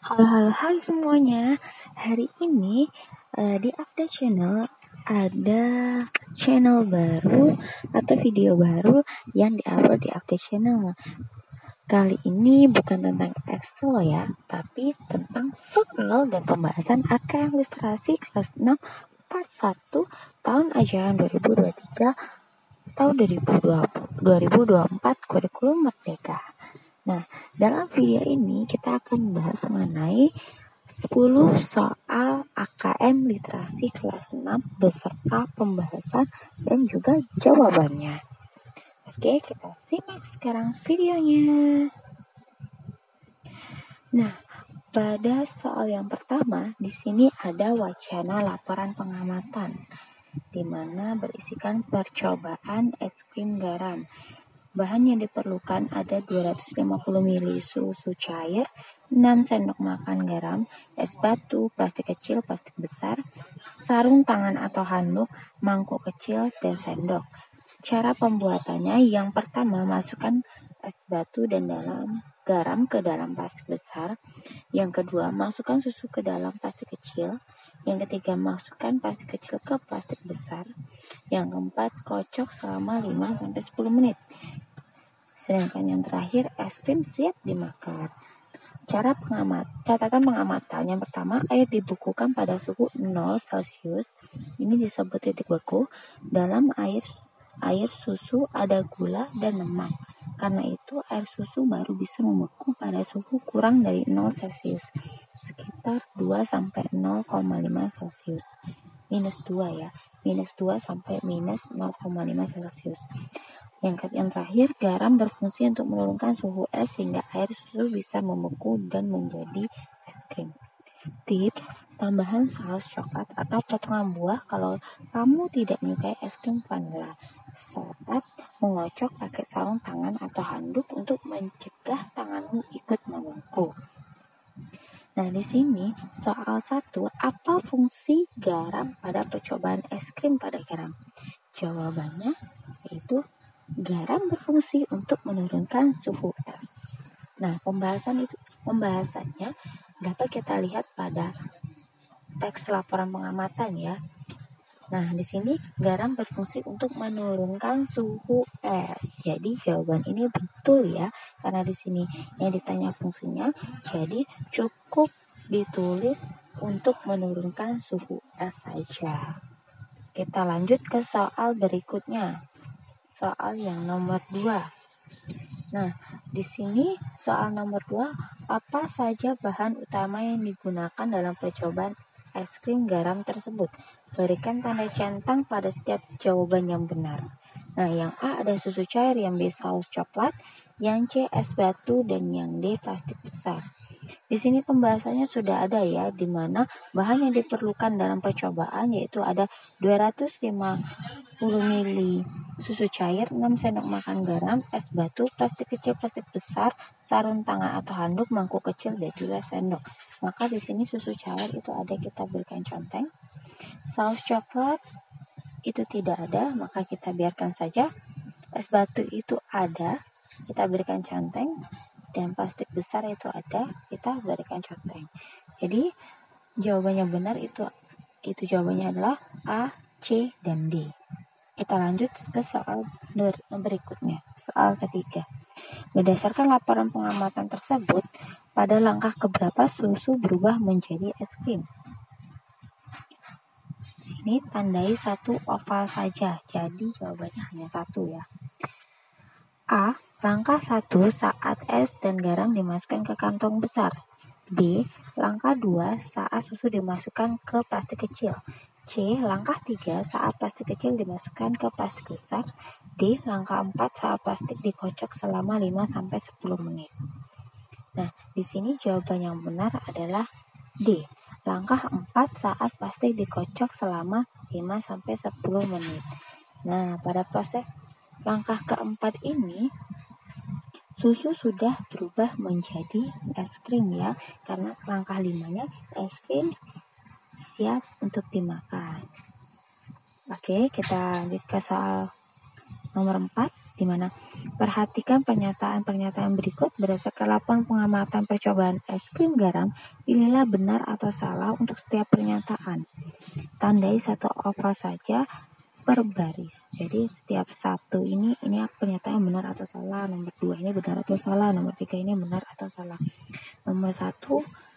Halo, halo, hai semuanya. Hari ini di Update Channel ada channel baru atau video baru yang diupload di Update Channel. Kali ini bukan tentang Excel ya, tapi tentang soal dan pembahasan AKM Literasi kelas 6 part 1 tahun ajaran 2023 tahun 2024 kurikulum Merdeka. Nah, dalam video ini kita akan membahas mengenai 10 soal AKM Literasi kelas 6 beserta pembahasan dan juga jawabannya. Oke, kita simak sekarang videonya. Nah, pada soal yang pertama, di sini ada wacana laporan pengamatan, di mana berisikan percobaan es krim garam. Bahan yang diperlukan ada 250 ml susu cair, 6 sendok makan garam, es batu, plastik kecil, plastik besar, sarung tangan atau handuk, mangkuk kecil, dan sendok. Cara pembuatannya, yang pertama masukkan es batu dan garam ke dalam plastik besar. Yang kedua, masukkan susu ke dalam plastik kecil. Yang ketiga, masukkan plastik kecil ke plastik besar. Yang keempat, kocok selama 5-10 menit. Sedangkan yang terakhir, es krim siap dimakan. Catatan pengamatan yang pertama, air dibukukan pada suhu 0 Celcius. Ini disebut titik beku. Dalam air susu ada gula dan lemak. Karena itu air susu baru bisa membeku pada suhu kurang dari 0 Celcius, sekitar 2 sampai 0,5 Celcius. Minus 2 ya. Minus 2 sampai minus 0,5 Celcius. Yang terakhir, garam berfungsi untuk menurunkan suhu es sehingga air susu bisa membeku dan menjadi es krim. Tips, tambahan saus coklat atau potongan buah kalau kamu tidak menyukai es krim vanila. Saat mengocok, pakai sarung tangan atau handuk untuk mencegah tanganmu ikut membeku. Nah, di sini soal 1, apa fungsi garam pada percobaan es krim pada garam? Jawabannya yaitu garam berfungsi untuk menurunkan suhu es. Nah, pembahasannya dapat kita lihat pada teks laporan pengamatan ya. Nah, di sini garam berfungsi untuk menurunkan suhu es. Jadi jawaban ini betul ya, karena di sini yang ditanya fungsinya, jadi cukup ditulis untuk menurunkan suhu es saja. Kita lanjut ke soal berikutnya. Soal yang nomor 2. Nah, di sini soal nomor 2, apa saja bahan utama yang digunakan dalam percobaan es krim garam tersebut? Berikan tanda centang pada setiap jawaban yang benar. Nah, yang A ada susu cair, yang B saus coklat, yang C es batu, dan yang D plastik besar. Di sini pembahasannya sudah ada ya, di mana bahan yang diperlukan dalam percobaan yaitu ada 250 ml susu cair, 6 sendok makan garam, es batu, plastik kecil, plastik besar, sarung tangan atau handuk, mangkuk kecil, dan juga sendok. Maka di sini susu cair itu ada, kita berikan conteng. Saus coklat itu tidak ada, maka kita biarkan saja. Es batu itu ada, kita berikan conteng. Dan plastik besar itu ada, kita berikan conteng. Jadi jawabannya benar itu jawabannya adalah A, C, dan D. Kita lanjut ke soal berikutnya. Soal ketiga. Berdasarkan laporan pengamatan tersebut, pada langkah keberapa susu berubah menjadi es krim? Sini tandai satu oval saja, jadi jawabannya hanya satu ya. A. Langkah 1 saat es dan garam dimasukkan ke kantong besar. B. Langkah 2 saat susu dimasukkan ke plastik kecil. C. Langkah 3 saat plastik kecil dimasukkan ke plastik besar. D. Langkah 4 saat plastik dikocok selama 5-10 menit. Nah, di sini jawaban yang benar adalah D. Langkah 4 saat plastik dikocok selama 5-10 menit. Nah, pada proses langkah keempat ini, susu sudah berubah menjadi es krim ya, karena langkah 5-nya es krim siap untuk dimakan. Oke, kita lanjut ke soal nomor 4. di mana perhatikan pernyataan-pernyataan berikut berdasarkan laporan pengamatan percobaan es krim garam. Pilihlah benar atau salah untuk setiap pernyataan. Tandai satu oval saja per baris. Jadi setiap satu ini pernyataan benar atau salah. Nomor 2 ini benar atau salah. Nomor 3 ini benar atau salah. Nomor 1,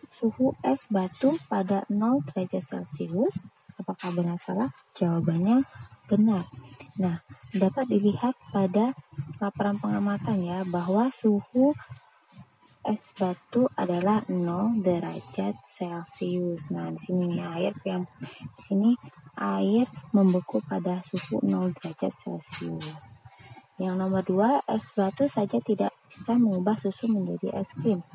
suhu es batu pada 0 derajat Celcius. Apakah benar salah? Jawabannya benar. Nah, dapat dilihat pada laporan pengamatan ya bahwa suhu es batu adalah 0 derajat Celcius. Nah, di sini nih air membeku pada suhu 0 derajat Celcius. Yang nomor 2, es batu saja tidak bisa mengubah susu menjadi es krim.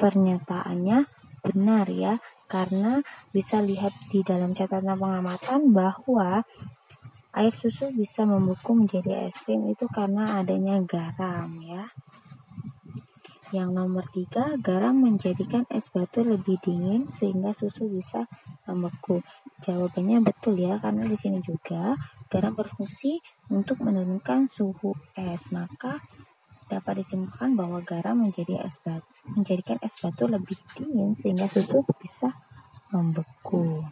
Pernyataannya benar ya, karena bisa lihat di dalam catatan pengamatan bahwa air susu bisa membeku menjadi es krim itu karena adanya garam ya. Yang nomor 3, garam menjadikan es batu lebih dingin sehingga susu bisa membeku. Jawabannya betul ya, karena di sini juga garam berfungsi untuk menurunkan suhu es. Maka dapat disimpulkan bahwa garam menjadikan es batu lebih dingin sehingga susu bisa membeku.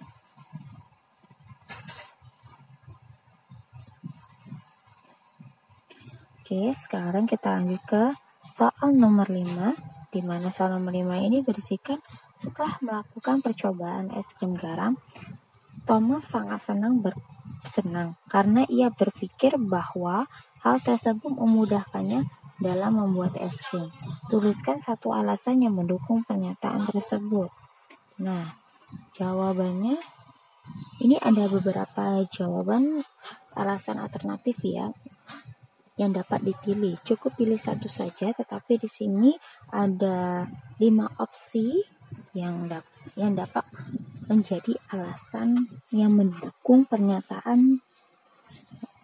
Oke, sekarang kita lanjut ke soal nomor 5, di mana soal nomor 5 ini berisikan setelah melakukan percobaan es krim garam, Thomas sangat senang karena ia berpikir bahwa hal tersebut memudahkannya dalam membuat es krim. Tuliskan satu alasan yang mendukung pernyataan tersebut. Nah, jawabannya ini ada beberapa jawaban alasan alternatif ya yang dapat dipilih. Cukup pilih satu saja, tetapi di sini ada 5 opsi yang dapat menjadi alasan yang mendukung pernyataan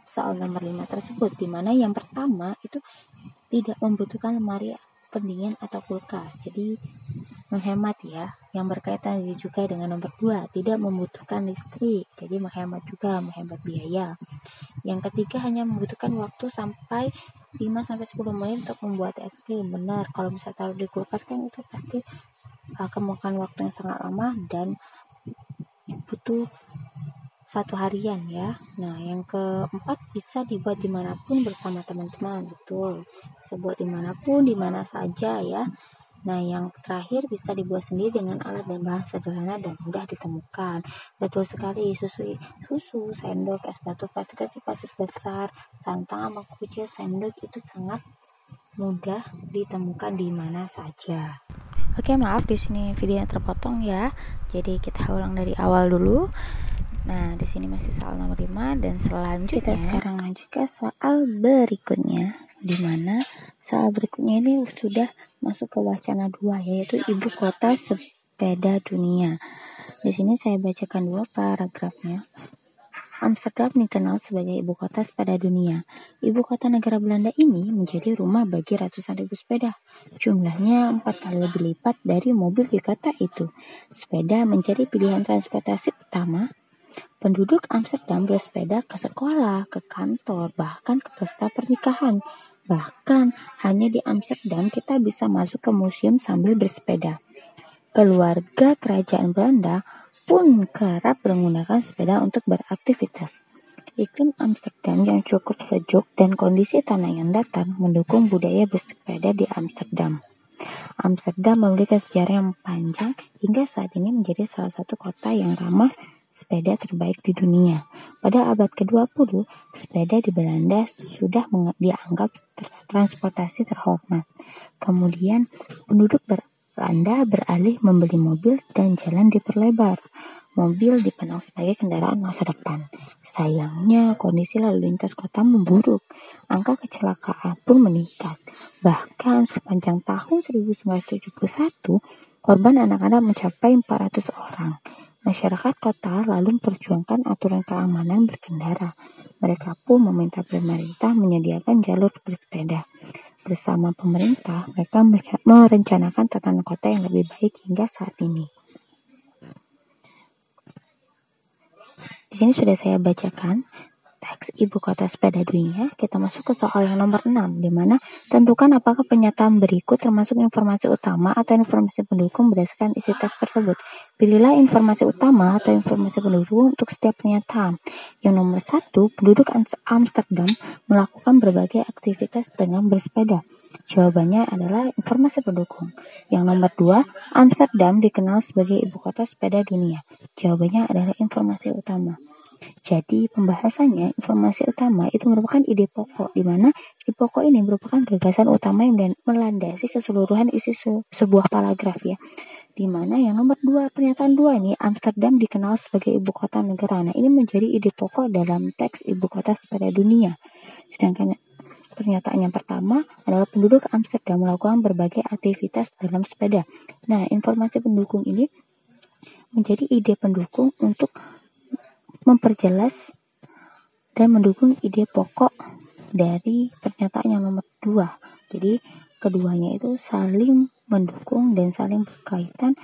soal nomor 5 tersebut, di mana yang pertama itu tidak membutuhkan lemari pendingin atau kulkas, jadi menghemat ya. Yang berkaitan juga dengan nomor 2, tidak membutuhkan listrik, jadi menghemat biaya. Yang ketiga, hanya membutuhkan waktu sampai 5-10 menit untuk membuat es krim. Benar, kalau bisa taruh di kulkas kan itu pasti akan memakan waktu yang sangat lama dan butuh 1 harian ya. Nah, yang keempat, bisa dibuat dimanapun bersama teman-teman. Betul, bisa buat dimanapun, dimana saja ya. Nah, yang terakhir, bisa dibuat sendiri dengan alat dan bahan sederhana dan mudah ditemukan. Betul sekali, susu, sendok, es batu, plastik kecil, plastik besar, santan, mangkuk kecil, sendok itu sangat mudah ditemukan di mana saja. Oke, maaf di sini videonya terpotong ya. Jadi kita ulang dari awal dulu. Nah, di sini masih soal nomor 5 dan selanjutnya kita sekarang lanjut ke soal berikutnya, di mana soal berikutnya ini sudah masuk ke wacana 2, yaitu ibu kota sepeda dunia. Di sini saya bacakan 2 paragrafnya. Amsterdam dikenal sebagai ibu kota sepeda dunia. Ibu kota negara Belanda ini menjadi rumah bagi ratusan ribu sepeda. Jumlahnya 4 kali lebih lipat dari mobil di kota itu. Sepeda menjadi pilihan transportasi utama. Penduduk Amsterdam bersepeda ke sekolah, ke kantor, bahkan ke pesta pernikahan. Bahkan hanya di Amsterdam kita bisa masuk ke museum sambil bersepeda. Keluarga kerajaan Belanda pun kerap menggunakan sepeda untuk beraktivitas. Iklim Amsterdam yang cukup sejuk dan kondisi tanah yang datar mendukung budaya bersepeda di Amsterdam. Amsterdam memiliki sejarah yang panjang hingga saat ini menjadi salah satu kota yang ramah sepeda terbaik di dunia. Pada abad ke-20, sepeda di Belanda sudah dianggap transportasi terhormat. Kemudian, penduduk Belanda beralih membeli mobil dan jalan diperlebar. Mobil dipandang sebagai kendaraan masa depan. Sayangnya, kondisi lalu lintas kota memburuk. Angka kecelakaan pun meningkat. Bahkan sepanjang tahun 1971, korban anak-anak mencapai 400 orang. Masyarakat kota lalu memperjuangkan aturan keamanan berkendara. Mereka pun meminta pemerintah menyediakan jalur bersepeda. Bersama pemerintah, mereka merencanakan tatanan kota yang lebih baik hingga saat ini. Di sini sudah saya bacakan teks ibu kota sepeda dunia, kita masuk ke soal yang nomor 6, di mana tentukan apakah pernyataan berikut termasuk informasi utama atau informasi pendukung berdasarkan isi teks tersebut. Pilihlah informasi utama atau informasi pendukung untuk setiap pernyataan. Yang nomor 1, penduduk Amsterdam melakukan berbagai aktivitas dengan bersepeda. Jawabannya adalah informasi pendukung. Yang nomor 2, Amsterdam dikenal sebagai ibu kota sepeda dunia. Jawabannya adalah informasi utama. Jadi pembahasannya informasi utama itu merupakan ide pokok, di mana ide pokok ini merupakan gagasan utama yang melandasi keseluruhan isi sebuah paragraf ya. Di mana yang nomor 2, pernyataan 2 ini, Amsterdam dikenal sebagai ibu kota negara. Nah, ini menjadi ide pokok dalam teks ibu kota sepeda dunia. Sedangkan pernyataan yang pertama adalah penduduk Amsterdam melakukan berbagai aktivitas dalam sepeda. Nah, informasi pendukung ini menjadi ide pendukung untuk memperjelas dan mendukung ide pokok dari pernyataan yang nomor 2. Jadi keduanya itu saling mendukung dan saling berkaitan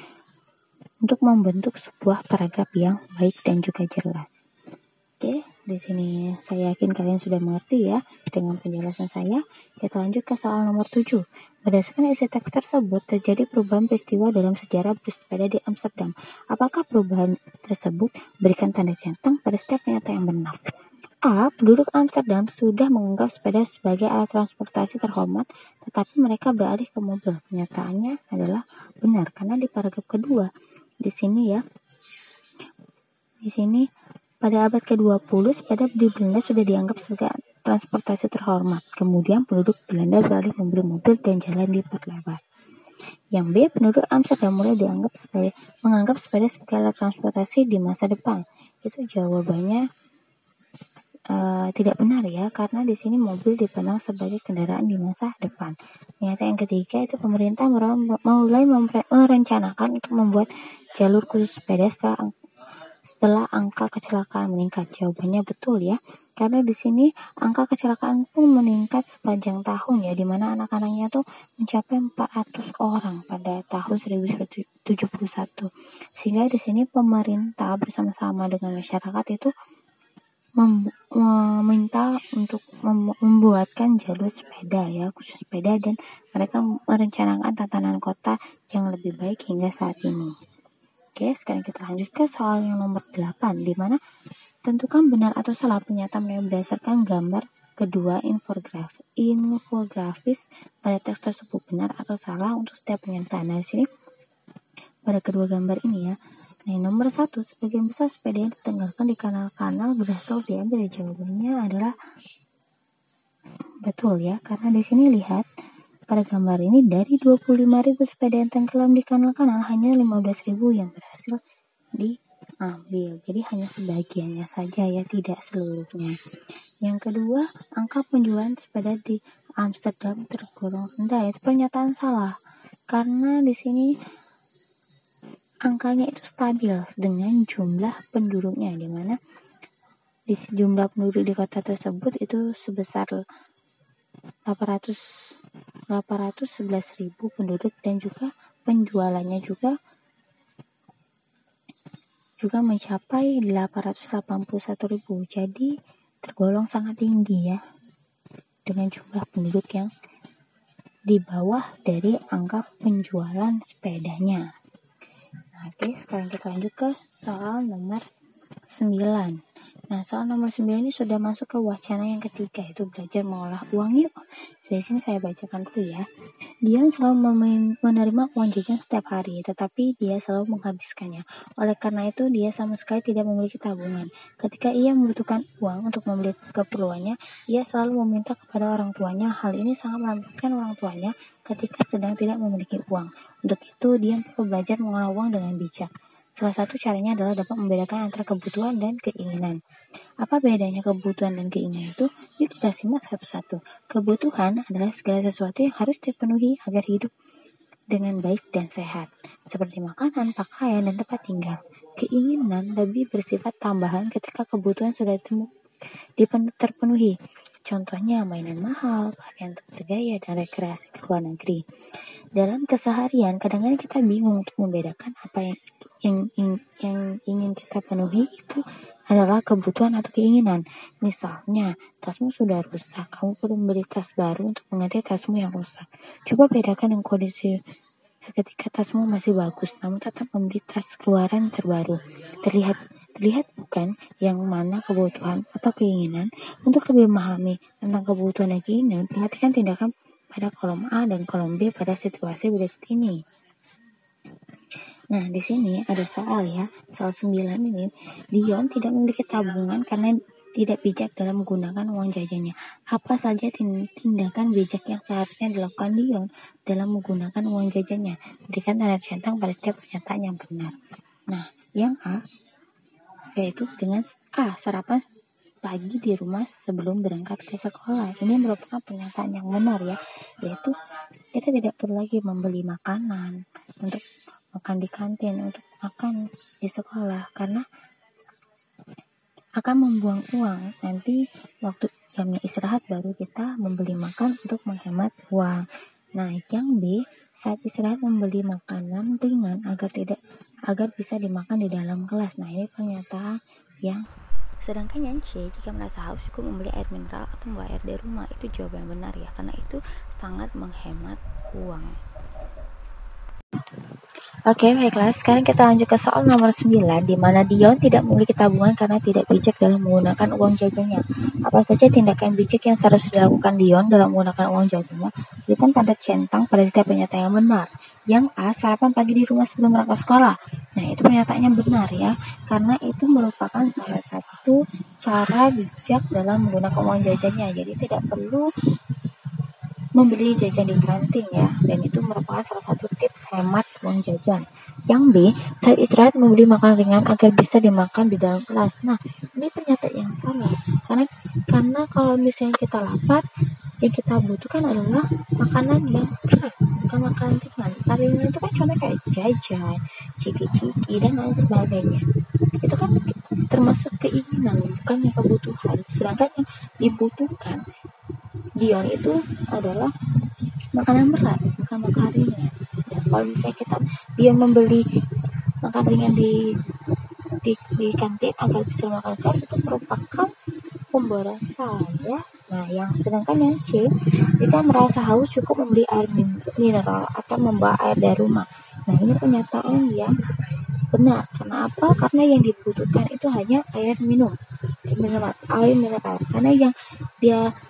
untuk membentuk sebuah paragraf yang baik dan juga jelas. Oke, di sini saya yakin kalian sudah mengerti ya dengan penjelasan saya. Kita lanjut ke soal nomor 7. Berdasarkan isi teks tersebut, terjadi perubahan peristiwa dalam sejarah bersepeda di Amsterdam. Apakah perubahan tersebut? Berikan tanda centang pada setiap pernyataan yang benar. A. Penduduk Amsterdam sudah menganggap sepeda sebagai alat transportasi terhormat, tetapi mereka beralih ke mobil. Pernyataannya adalah benar, karena di paragraf kedua, di sini pada abad ke-20, sepeda di Belanda sudah dianggap sebagai transportasi terhormat. Kemudian penduduk Belanda beralih membeli mobil dan jalan diperlebar. Yang B, penduduk Amsterdam mulai menganggap sepeda sebagai alat transportasi di masa depan. Itu jawabannya tidak benar ya, karena di sini mobil dipandang sebagai kendaraan di masa depan. Ternyata yang ketiga itu pemerintah mulai merencanakan untuk membuat jalur khusus sepeda setelah angka kecelakaan meningkat. Jawabannya betul ya, karena di sini angka kecelakaan pun meningkat sepanjang tahun ya, dimana anak-anaknya tuh mencapai 400 orang pada tahun 1971. Sehingga di sini pemerintah bersama-sama dengan masyarakat itu meminta untuk membuatkan jalur sepeda ya, khusus sepeda, dan mereka merencanakan tatanan kota yang lebih baik hingga saat ini. Oke, sekarang kita lanjut ke soal yang nomor 8, di mana tentukan benar atau salah pernyataan yang berdasarkan gambar kedua infografis pada teks tersebut, benar atau salah untuk setiap pernyataan. Nah, di sini pada kedua gambar ini ya. Nah, nomor 1, sebagian besar sepeda yang ditenggelamkan di kanal-kanal berasal diambil. Jawabannya adalah betul ya, karena di sini lihat pada gambar ini dari 25.000 sepeda yang tenggelam di kanal-kanal hanya 15.000 yang berhasil diambil. Jadi hanya sebagiannya saja ya, tidak seluruhnya. Yang kedua, angka penjualan sepeda di Amsterdam tergolong rendah. Itu pernyataan salah, karena di sini angkanya itu stabil dengan jumlah penduduknya, di mana di jumlah penduduk di kota tersebut itu sebesar 811.000 penduduk, dan juga penjualannya juga mencapai 881.000. Jadi tergolong sangat tinggi ya, dengan jumlah penduduk yang di bawah dari angka penjualan sepedanya. Oke, sekarang kita lanjut ke soal nomor 9. Nah, soal nomor 9 ini sudah masuk ke wacana yang ketiga, yaitu belajar mengolah uang yuk. Dari sini saya bacakan dulu ya. Dion selalu menerima uang jajan setiap hari, tetapi dia selalu menghabiskannya. Oleh karena itu, dia sama sekali tidak memiliki tabungan. Ketika ia membutuhkan uang untuk membeli keperluannya, ia selalu meminta kepada orang tuanya. Hal ini sangat melambatkan orang tuanya ketika sedang tidak memiliki uang. Untuk itu, dia perlu belajar mengolah uang dengan bijak. Salah satu caranya adalah dapat membedakan antara kebutuhan dan keinginan. Apa bedanya kebutuhan dan keinginan itu? Yuk kita simak satu-satu. Kebutuhan adalah segala sesuatu yang harus dipenuhi agar hidup dengan baik dan sehat, seperti makanan, pakaian, dan tempat tinggal. Keinginan lebih bersifat tambahan ketika kebutuhan sudah terpenuhi. Contohnya mainan mahal, pakaian bergaya, dan rekreasi ke luar negeri. dalam keseharian kadang-kadang kita bingung untuk membedakan apa yang ingin kita penuhi itu adalah kebutuhan atau keinginan. Misalnya, tasmu sudah rusak, kamu perlu membeli tas baru untuk mengganti tasmu yang rusak. Coba bedakan dengan kondisi ketika tasmu masih bagus, namun tetap membeli tas keluaran terbaru. Terlihat bukan yang mana kebutuhan atau keinginan. Untuk lebih memahami tentang kebutuhan dan keinginan, perhatikan tindakan pada kolom A dan kolom B pada situasi berikut ini. Nah, di sini ada soal ya. Soal 9 ini, Dion tidak memiliki tabungan karena tidak bijak dalam menggunakan uang jajannya. Apa saja tindakan bijak yang seharusnya dilakukan Dion dalam menggunakan uang jajannya? Berikan tanda centang pada setiap pernyataan yang benar. Nah, yang A, yaitu dengan A, sarapan pagi di rumah sebelum berangkat ke sekolah. Ini merupakan pernyataan yang benar ya, yaitu kita tidak perlu lagi membeli makanan untuk makan di kantin, untuk makan di sekolah, karena akan membuang uang. Nanti waktu jamnya istirahat baru kita membeli makan untuk menghemat uang. Nah, yang B, saat istirahat membeli makanan ringan agar bisa dimakan di dalam kelas. Nah, ini pernyataan yang sedangkan yang C, jika merasa haus cukup membeli air mineral atau membawa air dari rumah. Itu jawaban benar ya, karena itu sangat menghemat uang. Oke, baiklah. Sekarang kita lanjut ke soal nomor 9, di mana Dion tidak memiliki tabungan karena tidak bijak dalam menggunakan uang jajannya. Apa saja tindakan bijak yang seharusnya dilakukan Dion dalam menggunakan uang jajannya? Berikan tanda centang pada setiap pernyataan yang benar. Yang A, sarapan pagi di rumah sebelum berangkat sekolah. Nah, itu pernyataannya benar ya, karena itu merupakan salah satu cara bijak dalam menggunakan uang jajannya. Jadi tidak perlu membeli jajan di kantin ya, dan itu merupakan salah satu tips hemat uang jajan. Yang B, saat istirahat membeli makan ringan agar bisa dimakan di dalam kelas. Nah, ini pernyataan yang salah, karena kalau misalnya kita lapar, yang kita butuhkan adalah makanan yang berat, bukan makanan ringan. Ringan itu kan contohnya kayak jajan, ciki-ciki, dan lain sebagainya. Itu kan termasuk keinginan, bukan yang kebutuhan. Sedangkan yang dibutuhkan Dion itu adalah makanan berat, bukan makanan ringan. Dan kalau misalnya dia membeli makan ringan di kantin agar bisa makan kelas, itu merupakan pemborosan ya. Nah, sedangkan yang C, jika merasa haus cukup membeli air mineral atau membawa air dari rumah. Nah, ini pernyataan yang benar. Karena apa? Karena yang dibutuhkan itu hanya air mineral.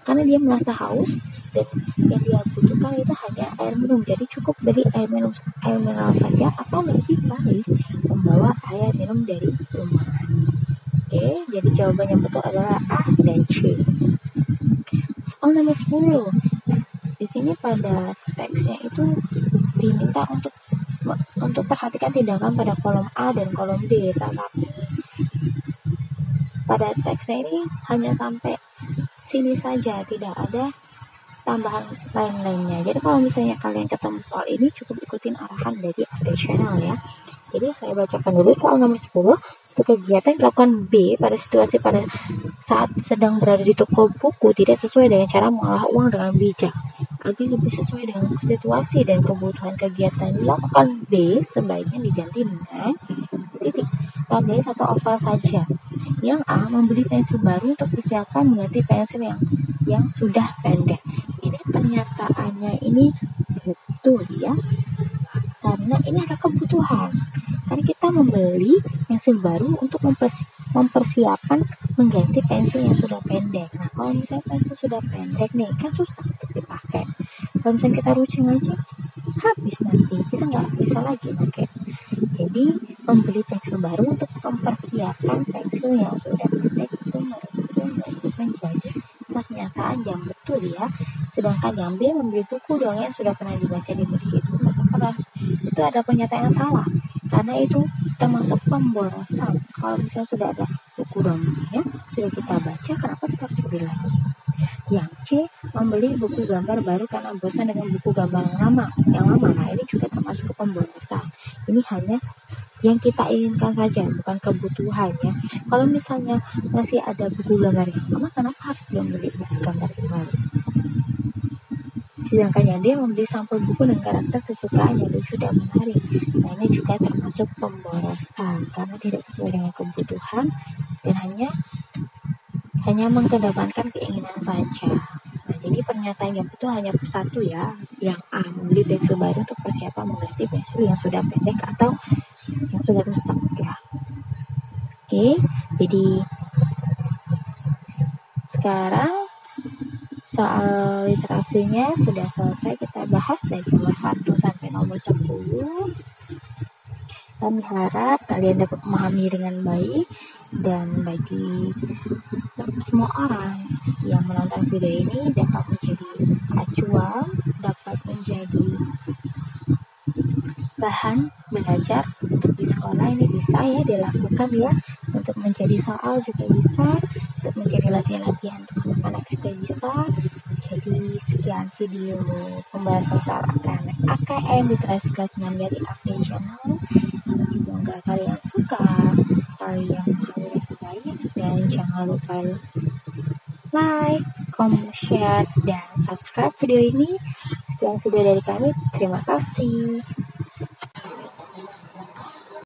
Karena dia merasa haus, dan yang dia butuhkan itu hanya air minum. Jadi cukup beli air mineral saja, atau lebih baik membawa air minum dari rumah. Oke, jadi jawaban yang betul adalah A dan C. Soal nomor 10. Di sini pada teksnya itu diminta untuk perhatikan tindakan pada kolom A dan kolom B. Tetapi pada teksnya ini hanya sampai sini saja, tidak ada tambahan lain-lainnya. Jadi kalau misalnya kalian ketemu soal ini, cukup ikutin arahan dari update channel ya. Jadi saya bacakan dulu soal nomor 10. Itu kegiatan dilakukan B pada situasi pada saat sedang berada di toko buku tidak sesuai dengan cara mengolah uang dengan bijak. Agar lebih sesuai dengan situasi dan kebutuhan kegiatan dilakukan B, sebaiknya diganti dengan titik. Tandai satu oval saja. Yang A, membeli pensil baru untuk persiapan mengganti pensil yang sudah pendek. Ini pernyataannya ini betul ya, karena ini ada kebutuhan. Karena kita membeli pensil baru untuk mempersiapkan mengganti pensil yang sudah pendek. Nah, kalau misalnya pensil sudah pendek nih, kan susah untuk dipakai. Kalau misalnya kita rucing aja, habis nanti, kita nggak bisa lagi pakai. Jadi, membeli pensil baru untuk mempersiapkan pensil yang sudah pendek itu menjadi pernyataan yang betul ya. Sedangkan yang B, membeli buku dongeng yang sudah pernah dibaca di buku sekolah, itu ada pernyataan yang salah, karena itu termasuk pemborosan. Kalau misalnya sudah ada buku dongeng sudah kita baca, kenapa kita harus beli lagi? Yang C, membeli buku gambar baru karena bosan dengan buku gambar yang lama. Nah, ini juga termasuk pemborosan. Ini hanya yang kita inginkan saja, bukan kebutuhan ya. Kalau misalnya masih ada buku gambar yang lama, kenapa harus membeli buku gambar yang baru? Sedangkan dia membeli sampul buku dengan karakter kesukaannya lucu dan menarik. Nah, ini juga termasuk pemborosan karena tidak sesuai dengan kebutuhan dan hanya mengedepankan keinginan saja. Nah, jadi pernyataan yang betul hanya satu ya, yang A, membeli pensil baru untuk persiapan mengganti pensil yang sudah pendek atau yang sudah rusak ya. Oke, jadi sekarang soal literasinya sudah selesai kita bahas dari nomor 1 sampai nomor 10. Kami harap kalian dapat memahami dengan baik, dan bagi semua orang yang menonton video ini dapat menjadi acuan, dapat menjadi bahan belajar untuk di sekolah. Ini bisa ya dilakukan ya, untuk menjadi soal juga bisa, untuk menjadi latihan-latihan untuk anak-anak juga bisa. Jadi sekian video pembahasan soal AKM literasi kelas 6 dari Afin Channel. Semoga kalian suka, kalian baik, dan jangan lupa like, comment, share, dan subscribe video ini. Sekian video dari kami, terima kasih.